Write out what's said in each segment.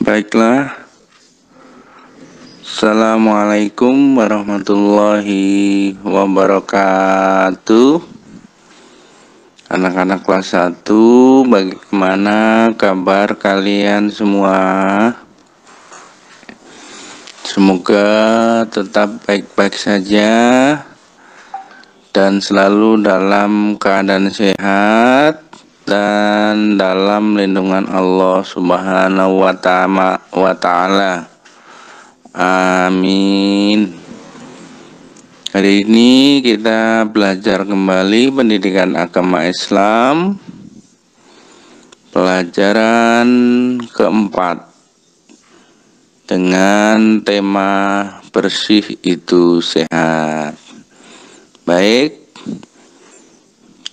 Baiklah, Assalamualaikum warahmatullahi wabarakatuh. Anak-anak kelas 1, bagaimana kabar kalian semua? Semoga tetap baik-baik saja dan selalu dalam keadaan sehat dan dalam lindungan Allah Subhanahu wa Ta'ala. Amin. Hari ini kita belajar kembali pendidikan agama Islam, pelajaran keempat, dengan tema bersih itu sehat. Baik,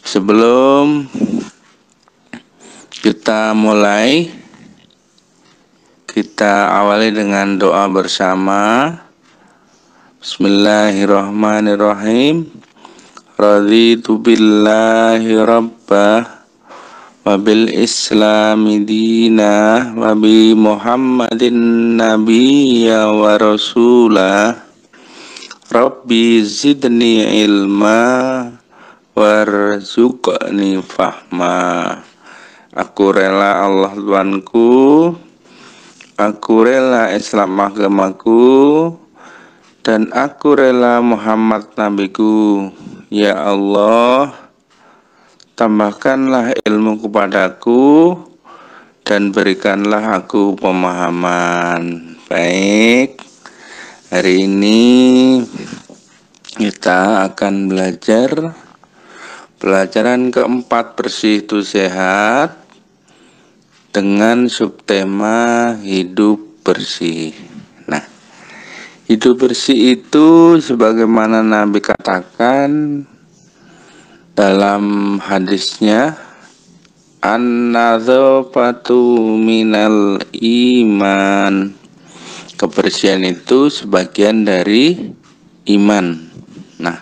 sebelum kita mulai, kita awali dengan doa bersama. Bismillahirrahmanirrahim. Raditu billahi rabbah wa bil islami dina wa bi muhammadin nabiyya wa rasulah. Rabbi zidni ilma warzuqni fahma. Aku rela Allah Tuanku, aku rela Islam agamaku, dan aku rela Muhammad nabiku. Ya Allah, tambahkanlah ilmu kepadaku dan berikanlah aku pemahaman. Baik, hari ini kita akan belajar pelajaran keempat, bersih itu sehat, dengan subtema hidup bersih. Nah, hidup bersih itu sebagaimana Nabi katakan dalam hadisnya, an-nadzafatu minal iman. Kebersihan itu sebagian dari iman. Nah,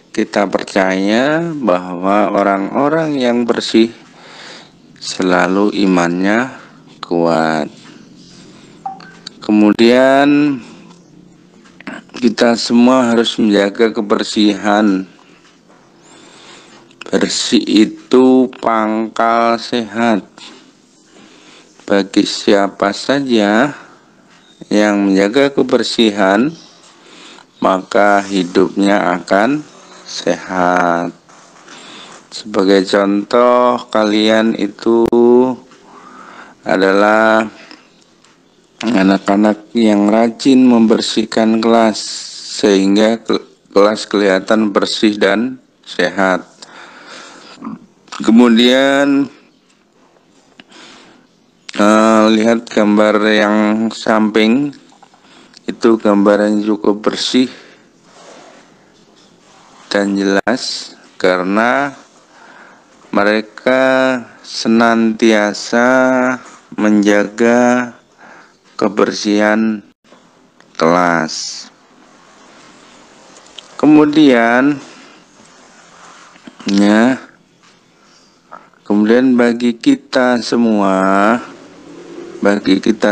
kita percaya bahwa orang-orang yang bersih selalu imannya kuat. Kemudian kita semua harus menjaga kebersihan. Bersih itu pangkal sehat. Bagi siapa saja yang menjaga kebersihan, maka hidupnya akan sehat. Sebagai contoh, kalian itu adalah anak-anak yang rajin membersihkan kelas sehingga kelas kelihatan bersih dan sehat. Kemudian lihat gambar yang samping, itu gambar yang cukup bersih dan jelas karena mereka senantiasa menjaga kebersihan kelas. Kemudian bagi kita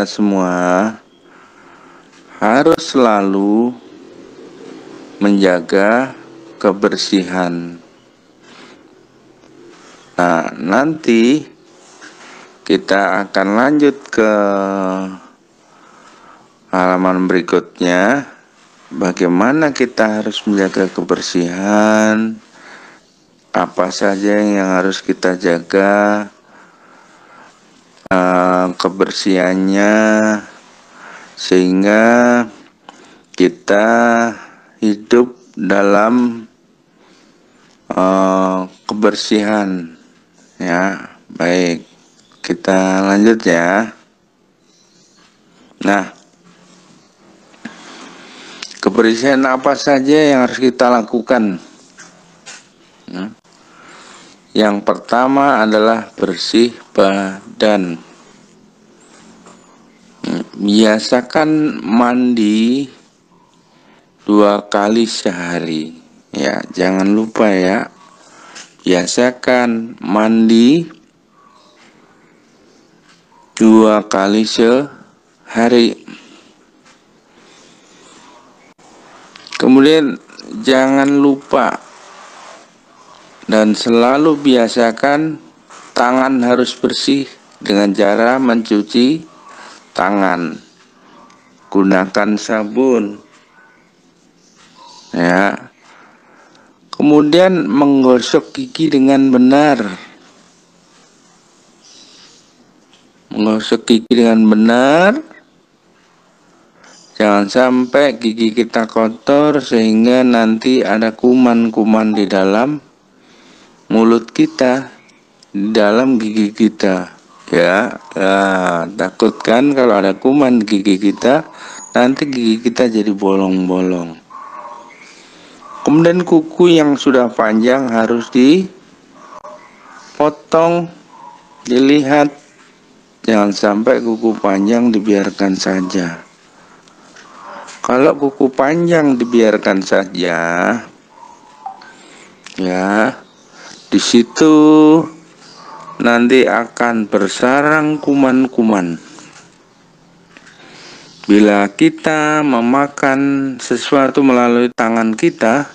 semua harus selalu menjaga kebersihan. Nah, nanti kita akan lanjut ke halaman berikutnya, bagaimana kita harus menjaga kebersihan, apa saja yang harus kita jaga kebersihannya, sehingga kita hidup dalam kebersihan. Ya, baik, kita lanjut ya. Nah, kebersihan apa saja yang harus kita lakukan? Yang pertama adalah bersih badan. Biasakan mandi 2 kali sehari. Ya, jangan lupa ya. Biasakan mandi 2 kali sehari. hari. Kemudian jangan lupa dan selalu biasakan tangan harus bersih dengan cara mencuci tangan. Gunakan sabun. Ya. Kemudian menggosok gigi dengan benar. Menggosok gigi dengan benar. Jangan sampai gigi kita kotor sehingga nanti ada kuman-kuman di dalam mulut kita, di dalam gigi kita. Ya, takut kan kalau ada kuman di gigi kita, nanti gigi kita jadi bolong-bolong. Kemudian kuku yang sudah panjang harus dipotong, dilihat. Jangan sampai kuku panjang dibiarkan saja. Kalau kuku panjang dibiarkan saja, ya, di situ nanti akan bersarang kuman-kuman. Bila kita memakan sesuatu melalui tangan kita,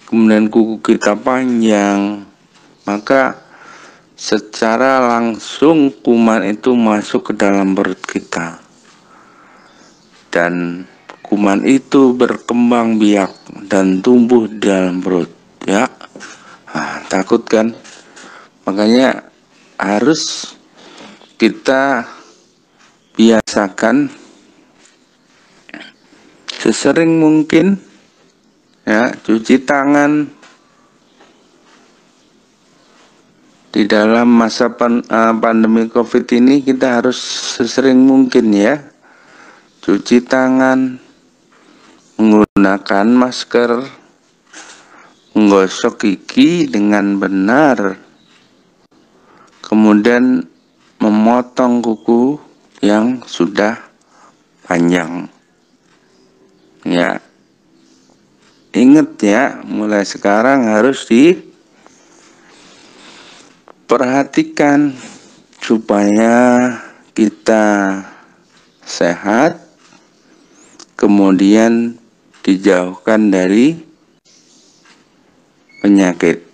kemudian kuku kita panjang, maka secara langsung kuman itu masuk ke dalam perut kita. Dan kuman itu berkembang biak dan tumbuh di dalam perut, ya. Takut kan? Makanya harus kita biasakan sesering mungkin, ya, cuci tangan di dalam masa pandemi COVID ini. Kita harus sesering mungkin, ya, cuci tangan, menggunakan masker, menggosok gigi dengan benar, kemudian memotong kuku yang sudah panjang. Ya, ingat ya, mulai sekarang harus diperhatikan supaya kita sehat, kemudian dijauhkan dari penyakit.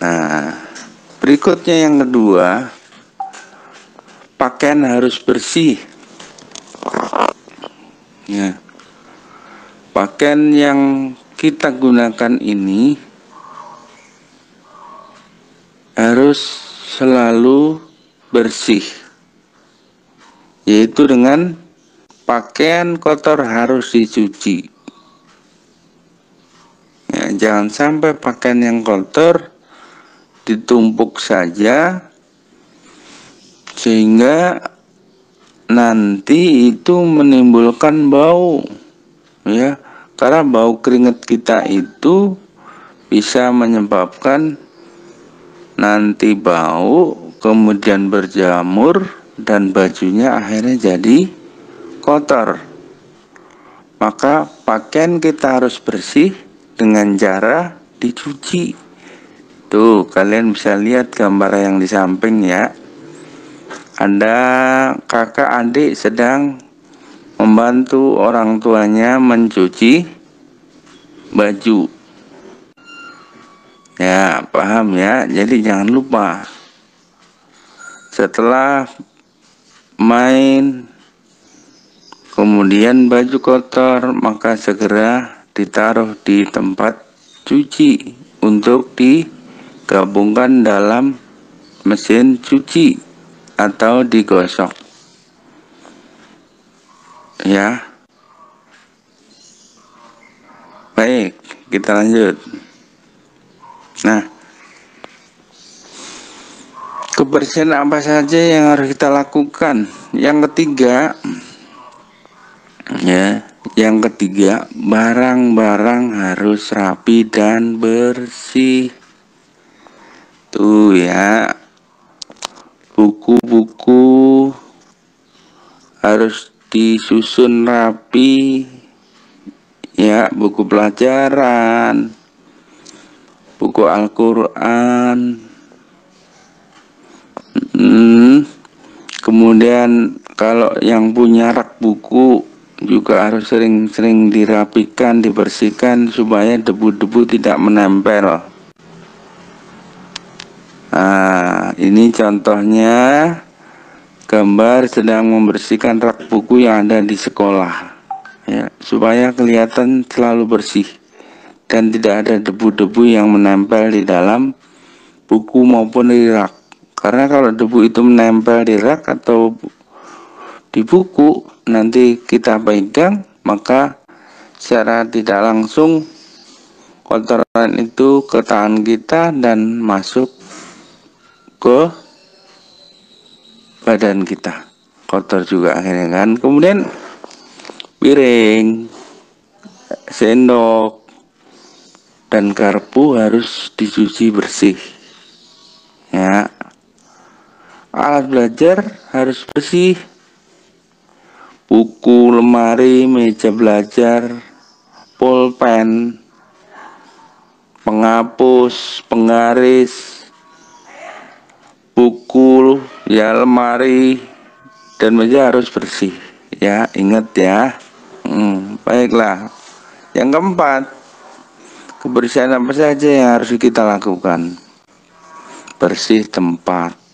Nah, berikutnya yang kedua, pakaian harus bersih. Ya, pakaian yang kita gunakan ini harus selalu bersih, yaitu dengan pakaian kotor harus dicuci. Ya, jangan sampai pakaian yang kotor ditumpuk saja sehingga nanti itu menimbulkan bau, ya, karena bau keringat kita itu bisa menyebabkan nanti bau, kemudian berjamur dan bajunya akhirnya jadi kotor. Maka pakaian kita harus bersih dengan cara dicuci. Tuh, kalian bisa lihat gambar yang di samping, ya. Ada kakak adik sedang membantu orang tuanya mencuci baju. Ya, paham ya? Jadi jangan lupa setelah main kemudian baju kotor, maka segera ditaruh di tempat cuci untuk digabungkan dalam mesin cuci atau digosok, ya. Baik, kita lanjut. Nah, kebersihan apa saja yang harus kita lakukan? Yang ketiga, ya, yang ketiga, barang-barang harus rapi dan bersih. Tuh, ya, buku-buku harus disusun rapi, ya, buku pelajaran, buku Al-Quran. Kemudian kalau yang punya rak buku juga harus sering-sering dirapikan, dibersihkan supaya debu-debu tidak menempel. Nah, ini contohnya gambar sedang membersihkan rak buku yang ada di sekolah, ya, supaya kelihatan selalu bersih dan tidak ada debu-debu yang menempel di dalam buku maupun di rak. Karena kalau debu itu menempel di rak atau di buku, nanti kita pegang, maka secara tidak langsung kotoran itu ke tangan kita dan masuk ke badan kita, kotor juga akhirnya kan. Kemudian piring, sendok, dan garpu harus dicuci bersih, ya. Alat belajar harus bersih, buku, lemari, meja belajar, pulpen, penghapus, penggaris, buku, ya, lemari dan meja harus bersih, ya, ingat ya. Baiklah, yang keempat, kebersihan apa saja yang harus kita lakukan? Bersih tempat.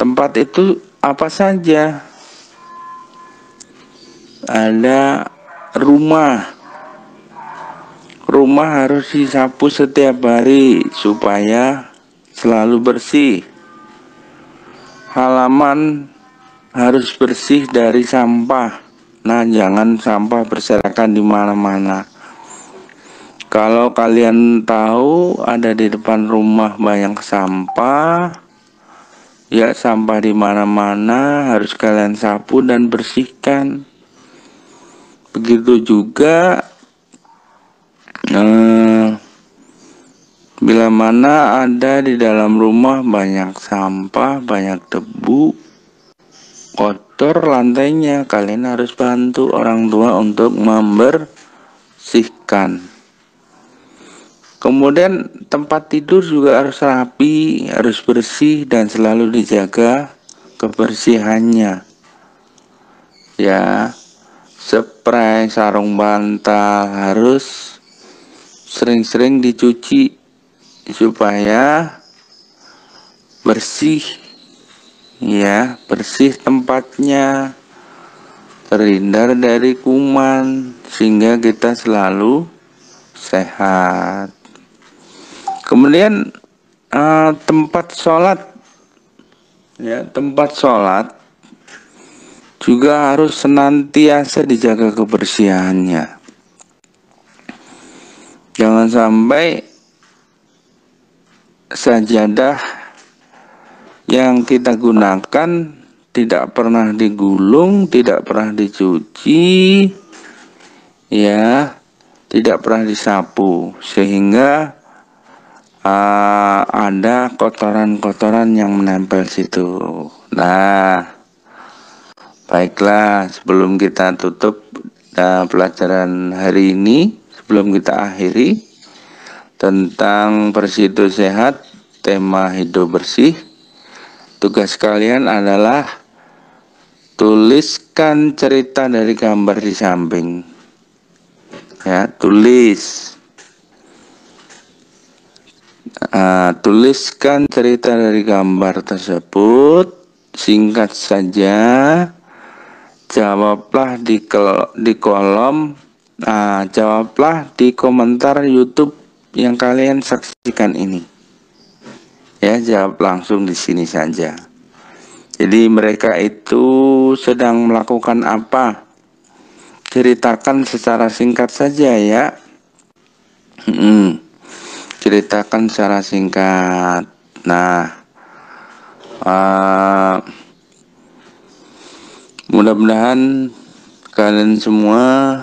Tempat itu apa saja? Ada rumah. Rumah harus disapu setiap hari supaya selalu bersih. Halaman harus bersih dari sampah. Nah, jangan sampah berserakan di mana-mana. Kalau kalian tahu ada di depan rumah banyak sampah, ya, sampah di mana-mana harus kalian sapu dan bersihkan. Begitu juga bila mana ada di dalam rumah banyak sampah, banyak debu, kotor lantainya, kalian harus bantu orang tua untuk membersihkan. Kemudian tempat tidur juga harus rapi, harus bersih dan selalu dijaga kebersihannya. Ya, spray, sarung bantal harus sering-sering dicuci supaya bersih, ya, bersih tempatnya, terhindar dari kuman sehingga kita selalu sehat. Kemudian tempat sholat, ya, tempat sholat juga harus senantiasa dijaga kebersihannya. Jangan sampai sajadah yang kita gunakan tidak pernah digulung, tidak pernah dicuci, ya, tidak pernah disapu, sehingga ada kotoran-kotoran yang menempel situ. Nah, baiklah, sebelum kita tutup pelajaran hari ini, sebelum kita akhiri tentang bersih itu sehat, tema hidup bersih, tugas kalian adalah tuliskan cerita dari gambar di samping, ya, tuliskan cerita dari gambar tersebut, singkat saja, jawablah di kolom, jawablah di komentar YouTube yang kalian saksikan ini, ya, jawab langsung di sini saja. Jadi mereka itu sedang melakukan apa? Ceritakan secara singkat saja, ya. Ceritakan secara singkat. Nah, mudah-mudahan kalian semua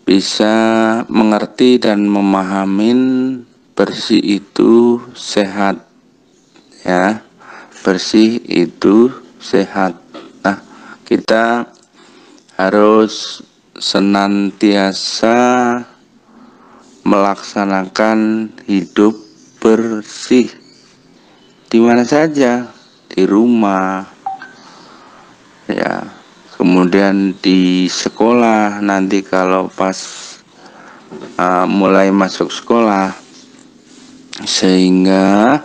bisa mengerti dan memahamin bersih itu sehat, ya, bersih itu sehat. Nah, kita harus senantiasa melaksanakan hidup bersih di mana saja, di rumah, ya. Kemudian di sekolah nanti kalau pas mulai masuk sekolah, sehingga